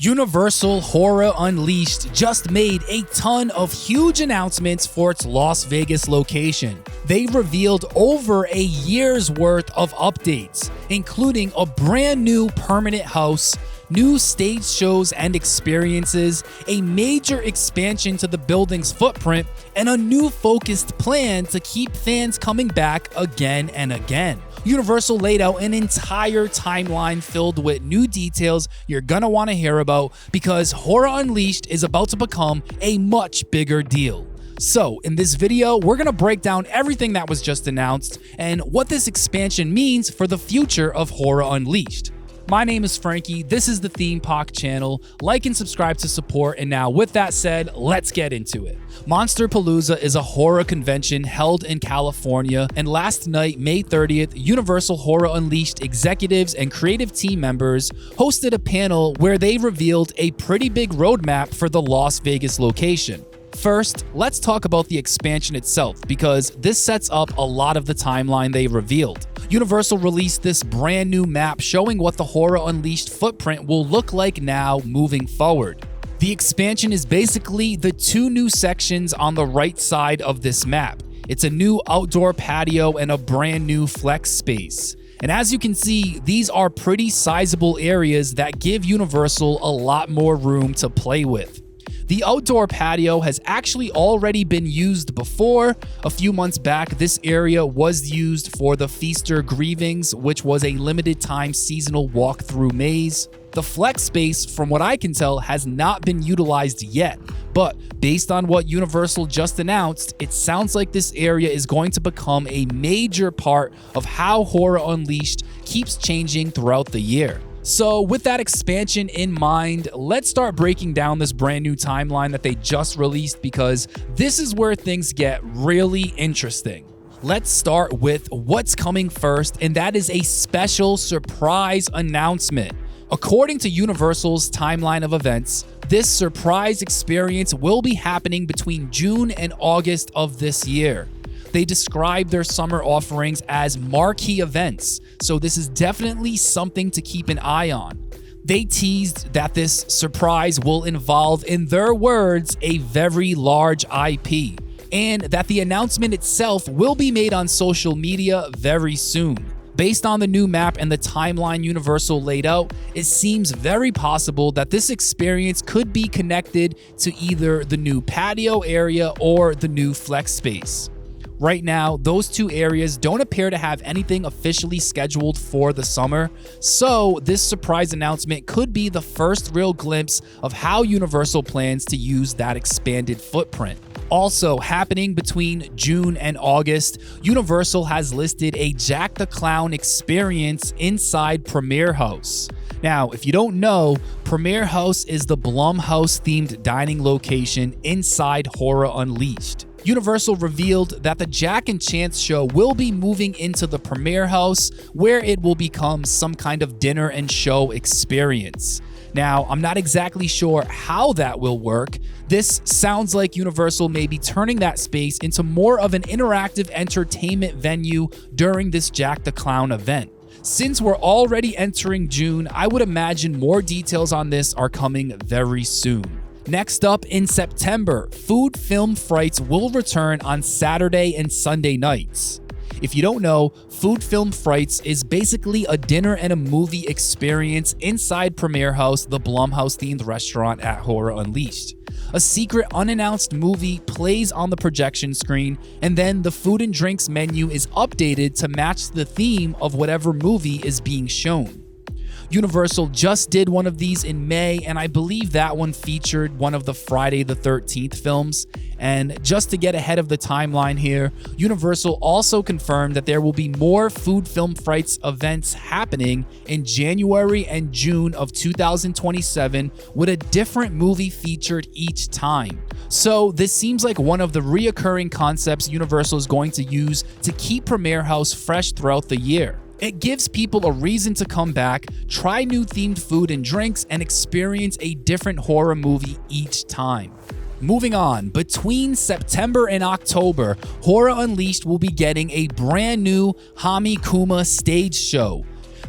Universal Horror Unleashed just made a ton of huge announcements for its Las Vegas location. They revealed over a year's worth of updates, including a brand new permanent house, new stage shows and experiences, a major expansion to the building's footprint, and a new focused plan to keep fans coming back again and again. Universal laid out an entire timeline filled with new details you're gonna want to hear about because Horror Unleashed is about to become a much bigger deal. So in this video, we're gonna break down everything that was just announced and what this expansion means for the future of Horror Unleashed. My name is Frankie, this is the Pahk channel. Like and subscribe to support, and now with that said, let's get into it. Monsterpalooza is a horror convention held in California, and last night, May 30th, Universal Horror Unleashed executives and creative team members hosted a panel where they revealed a pretty big roadmap for the Las Vegas location. First, let's talk about the expansion itself because this sets up a lot of the timeline they revealed. Universal released this brand new map showing what the Horror Unleashed footprint will look like now moving forward. The expansion is basically the two new sections on the right side of this map. It's a new outdoor patio and a brand new flex space. And as you can see, these are pretty sizable areas that give Universal a lot more room to play with. The outdoor patio has actually already been used before. A few months back, this area was used for the Feaster Grievings, which was a limited time seasonal walkthrough maze. The flex space, from what I can tell, has not been utilized yet, but based on what Universal just announced, it sounds like this area is going to become a major part of how Horror Unleashed keeps changing throughout the year. So with that expansion in mind, let's start breaking down this brand new timeline that they just released because this is where things get really interesting. Let's start with what's coming first, and that is a special surprise announcement. According to Universal's timeline of events, this surprise experience will be happening between June and August of this year. They describe their summer offerings as marquee events, so this is definitely something to keep an eye on. They teased that this surprise will involve, in their words, a very large IP, and that the announcement itself will be made on social media very soon. Based on the new map and the timeline Universal laid out, it seems very possible that this experience could be connected to either the new patio area or the new flex space. Right now, those two areas don't appear to have anything officially scheduled for the summer, so this surprise announcement could be the first real glimpse of how Universal plans to use that expanded footprint. Also happening between June and August, Universal has listed a Jack the Clown experience inside Premiere House. Now, if you don't know, Premiere House is the Blumhouse-themed dining location inside Horror Unleashed. Universal revealed that the Jack and Chance show will be moving into the Premiere House, where it will become some kind of dinner and show experience. Now, I'm not exactly sure how that will work. This sounds like Universal may be turning that space into more of an interactive entertainment venue during this Jack the Clown event. Since we're already entering June, I would imagine more details on this are coming very soon. Next up, in September, Food Film Frights will return on Saturday and Sunday nights. If you don't know, Food Film Frights is basically a dinner and a movie experience inside Premiere House, the Blumhouse-themed restaurant at Horror Unleashed. A secret unannounced movie plays on the projection screen, and then the food and drinks menu is updated to match the theme of whatever movie is being shown. Universal just did one of these in May, and I believe that one featured one of the Friday the 13th films. And just to get ahead of the timeline here, Universal also confirmed that there will be more Food Film Frights events happening in January and June of 2027 with a different movie featured each time. So this seems like one of the reoccurring concepts Universal is going to use to keep Premiere House fresh throughout the year. It gives people a reason to come back, try new themed food and drinks, and experience a different horror movie each time. Moving on, between September and October, Horror Unleashed will be getting a brand new Hamikuma stage show.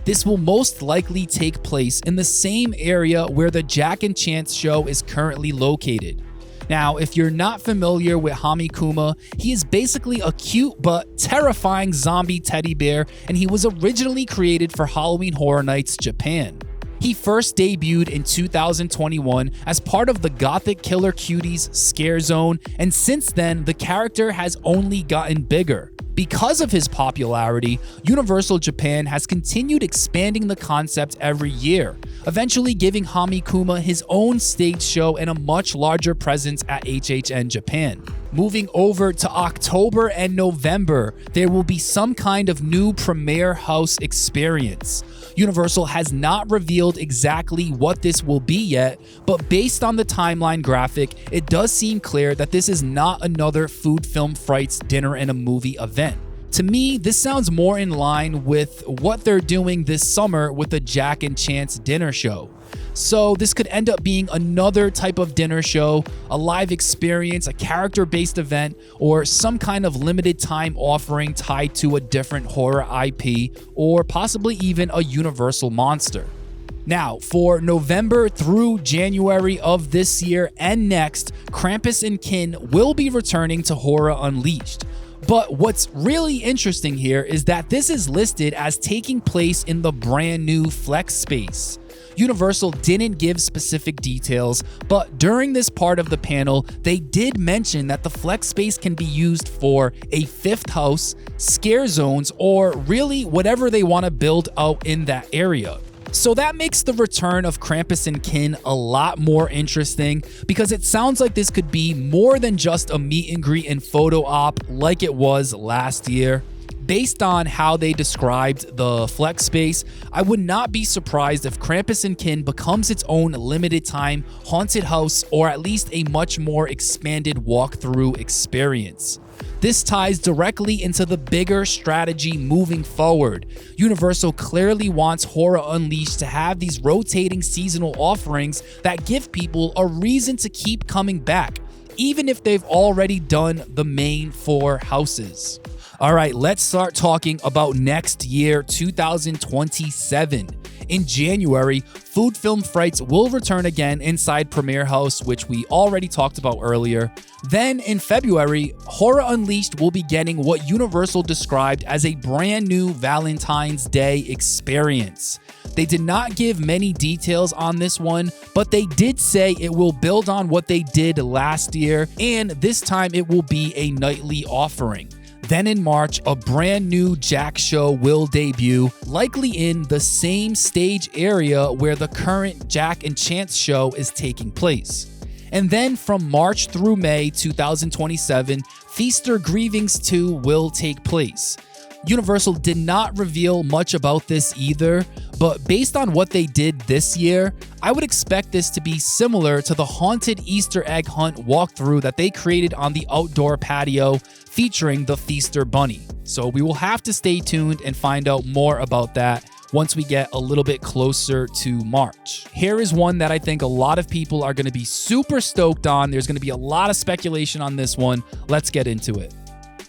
This will most likely take place in the same area where the Jack and Chance show is currently located. Now, if you're not familiar with Hamikuma, he is basically a cute but terrifying zombie teddy bear, and he was originally created for Halloween Horror Nights Japan. He first debuted in 2021 as part of the Gothic Killer Cuties Scare Zone, and since then, the character has only gotten bigger. Because of his popularity, Universal Japan has continued expanding the concept every year, eventually giving Hamikuma his own stage show and a much larger presence at HHN Japan. Moving over to October and November, there will be some kind of new premiere house experience. Universal has not revealed exactly what this will be yet, but based on the timeline graphic, it does seem clear that this is not another Food Film Frights dinner and a movie event. To me, this sounds more in line with what they're doing this summer with the Jack and Chance dinner show. So this could end up being another type of dinner show, a live experience, a character-based event, or some kind of limited time offering tied to a different horror IP, or possibly even a Universal monster. Now, for November through January of this year and next, Krampus Kin will be returning to Horror Unleashed. But what's really interesting here is that this is listed as taking place in the brand new Flex space. Universal didn't give specific details, but during this part of the panel, they did mention that the Flex space can be used for a fifth house, scare zones, or really whatever they want to build out in that area. So that makes the return of Krampus Kin a lot more interesting, because it sounds like this could be more than just a meet and greet and photo op like it was last year. Based on how they described the Flex space, I would not be surprised if Krampus Kin becomes its own limited time haunted house, or at least a much more expanded walkthrough experience. This ties directly into the bigger strategy moving forward. Universal clearly wants Horror Unleashed to have these rotating seasonal offerings that give people a reason to keep coming back, even if they've already done the main 4 houses. All right, let's start talking about next year, 2027. In January, Food Film Frights will return again inside Premiere House, which we already talked about earlier. Then in February, Horror Unleashed will be getting what Universal described as a brand new Valentines Day Experience. They did not give many details on this one, but they did say it will build on what they did last year, and this time it will be a nightly offering. Then in March, a brand new Jack show will debut, likely in the same stage area where the current Jack and Chance show is taking place. And then from March through May 2027, Feaster Grievings 2 will take place. Universal did not reveal much about this either, but based on what they did this year, I would expect this to be similar to the haunted Easter egg hunt walkthrough that they created on the outdoor patio featuring the Feaster Bunny. So we will have to stay tuned and find out more about that once we get a little bit closer to March. Here is one that I think a lot of people are going to be super stoked on. There's going to be a lot of speculation on this one. Let's get into it.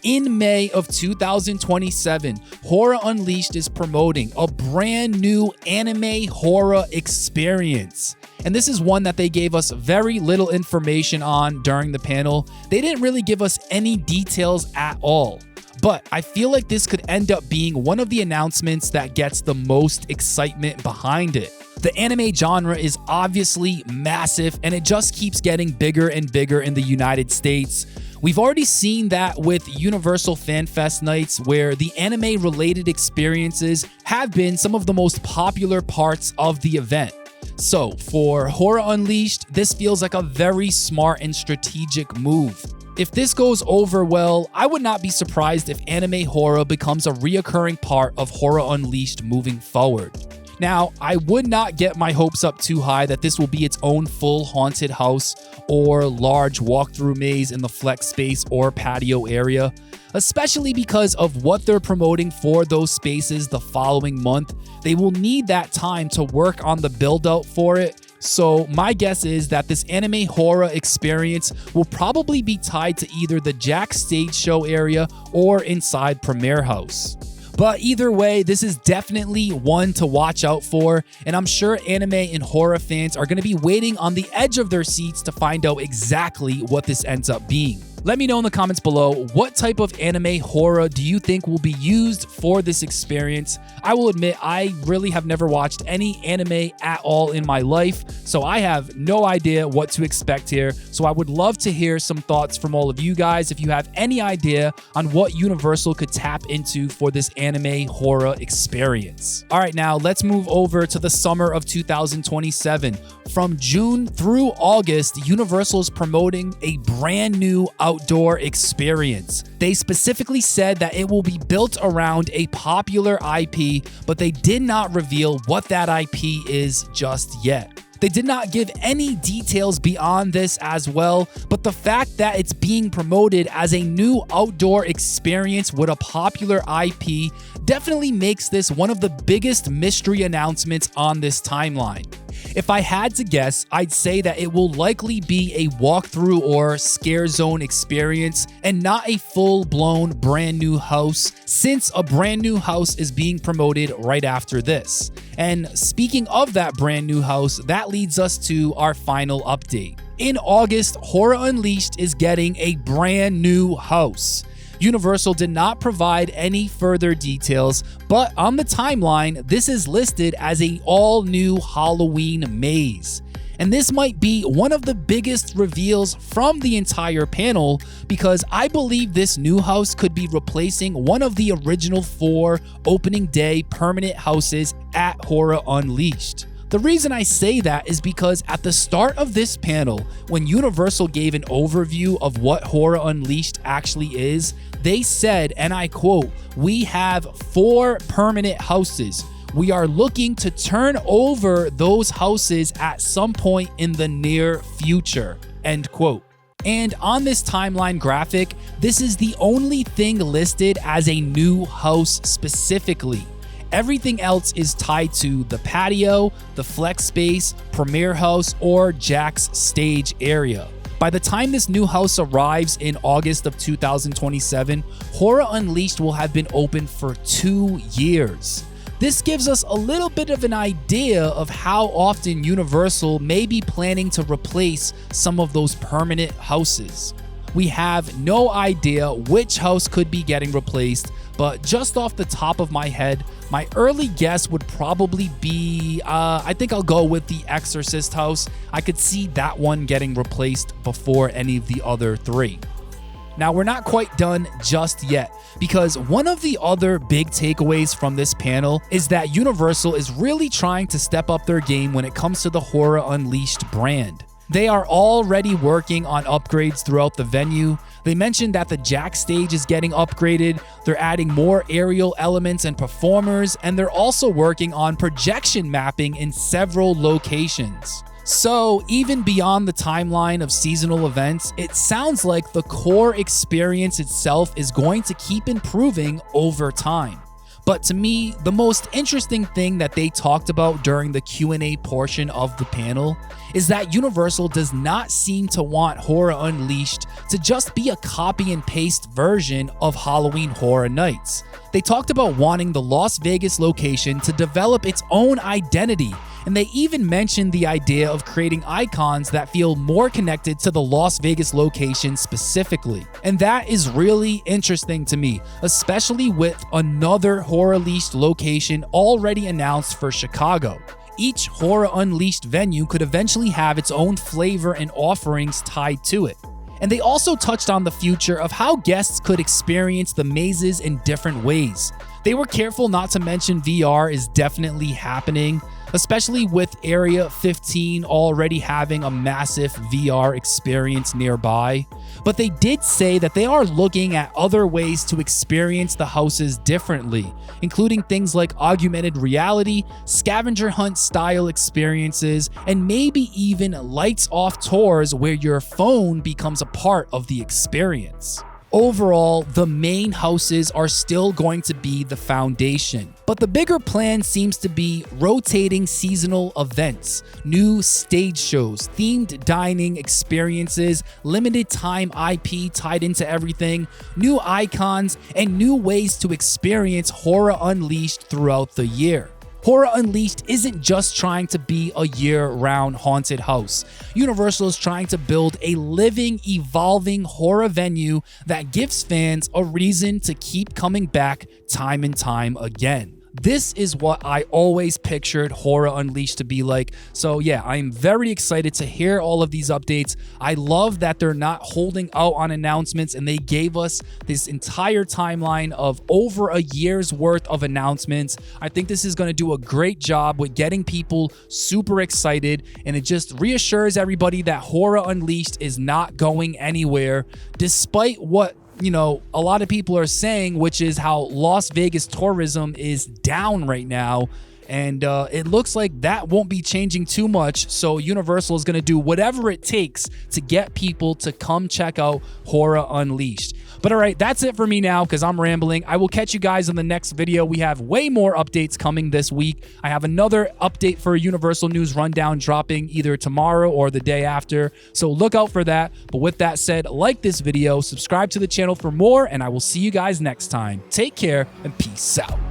In May of 2027, Horror Unleashed is promoting a brand new anime horror experience. And this is one that they gave us very little information on during the panel. They didn't really give us any details at all. But I feel like this could end up being one of the announcements that gets the most excitement behind it. The anime genre is obviously massive, and it just keeps getting bigger and bigger in the United States. We've already seen that with Universal Fan Fest nights, where the anime-related experiences have been some of the most popular parts of the event. So for Horror Unleashed, this feels like a very smart and strategic move. If this goes over well, I would not be surprised if anime horror becomes a reoccurring part of Horror Unleashed moving forward. Now, I would not get my hopes up too high that this will be its own full haunted house or large walkthrough maze in the flex space or patio area, especially because of what they're promoting for those spaces the following month. They will need that time to work on the build out for it. So my guess is that this anime horror experience will probably be tied to either the Jack stage show area or inside Premiere House. But either way, this is definitely one to watch out for, and I'm sure anime and horror fans are going to be waiting on the edge of their seats to find out exactly what this ends up being. Let me know in the comments below, what type of anime horror do you think will be used for this experience? I will admit, I really have never watched any anime at all in my life, so I have no idea what to expect here. So I would love to hear some thoughts from all of you guys if you have any idea on what Universal could tap into for this anime horror experience. All right, now let's move over to the summer of 2027. From June through August, Universal is promoting a brand new outdoor experience. They specifically said that it will be built around a popular IP, but they did not reveal what that IP is just yet. They did not give any details beyond this as well, but the fact that it's being promoted as a new outdoor experience with a popular IP definitely makes this one of the biggest mystery announcements on this timeline. If I had to guess, I'd say that it will likely be a walkthrough or scare zone experience and not a full-blown brand new house, since a brand new house is being promoted right after this. And speaking of that brand new house, that leads us to our final update. In August, Horror Unleashed is getting a brand new house. Universal did not provide any further details, but on the timeline, this is listed as an all-new Halloween maze. And this might be one of the biggest reveals from the entire panel, because I believe this new house could be replacing one of the original 4 opening day permanent houses at Horror Unleashed. The reason I say that is because at the start of this panel, when Universal gave an overview of what Horror Unleashed actually is, they said, and I quote, "We have 4 permanent houses. We are looking to turn over those houses at some point in the near future," end quote. And on this timeline graphic, this is the only thing listed as a new house specifically. Everything else is tied to the patio, the flex space, premiere house, or Jack's stage area. By the time this new house arrives in August of 2027, Horror Unleashed will have been open for 2 years. This gives us a little bit of an idea of how often Universal may be planning to replace some of those permanent houses. We have no idea which house could be getting replaced, but just off the top of my head, my early guess would probably be, I think I'll go with the Exorcist house. I could see that one getting replaced before any of the other 3. Now, we're not quite done just yet, because one of the other big takeaways from this panel is that Universal is really trying to step up their game when it comes to the Horror Unleashed brand. They are already working on upgrades throughout the venue. They mentioned that the Jack stage is getting upgraded, they're adding more aerial elements and performers, and they're also working on projection mapping in several locations. So even beyond the timeline of seasonal events, it sounds like the core experience itself is going to keep improving over time. But to me, the most interesting thing that they talked about during the Q&A portion of the panel is that Universal does not seem to want Horror Unleashed to just be a copy and paste version of Halloween Horror Nights. They talked about wanting the Las Vegas location to develop its own identity, and they even mentioned the idea of creating icons that feel more connected to the Las Vegas location specifically. And that is really interesting to me, especially with another Horror Unleashed location already announced for Chicago. Each Horror Unleashed venue could eventually have its own flavor and offerings tied to it. And they also touched on the future of how guests could experience the mazes in different ways. They were careful not to mention VR is definitely happening, especially with Area 15 already having a massive VR experience nearby. But they did say that they are looking at other ways to experience the houses differently, including things like augmented reality, scavenger hunt style experiences, and maybe even lights off tours where your phone becomes a part of the experience. Overall, the main houses are still going to be the foundation. But the bigger plan seems to be rotating seasonal events, new stage shows, themed dining experiences, limited time IP tied into everything, new icons, and new ways to experience Horror Unleashed throughout the year. Horror Unleashed isn't just trying to be a year-round haunted house. Universal is trying to build a living, evolving horror venue that gives fans a reason to keep coming back time and time again. This is what I always pictured Horror Unleashed to be like. So yeah, I am very excited to hear all of these updates. I love that they're not holding out on announcements and they gave us this entire timeline of over a year's worth of announcements. I think this is going to do a great job with getting people super excited, and it just reassures everybody that Horror Unleashed is not going anywhere, despite what a lot of people are saying, which is how Las Vegas tourism is down right now. And it looks like that won't be changing too much. So Universal is going to do whatever it takes to get people to come check out Horror Unleashed. But all right, that's it for me now because I'm rambling. I will catch you guys in the next video. We have way more updates coming this week. I have another update for Universal News Rundown dropping either tomorrow or the day after. So look out for that. But with that said, like this video, subscribe to the channel for more, and I will see you guys next time. Take care and peace out.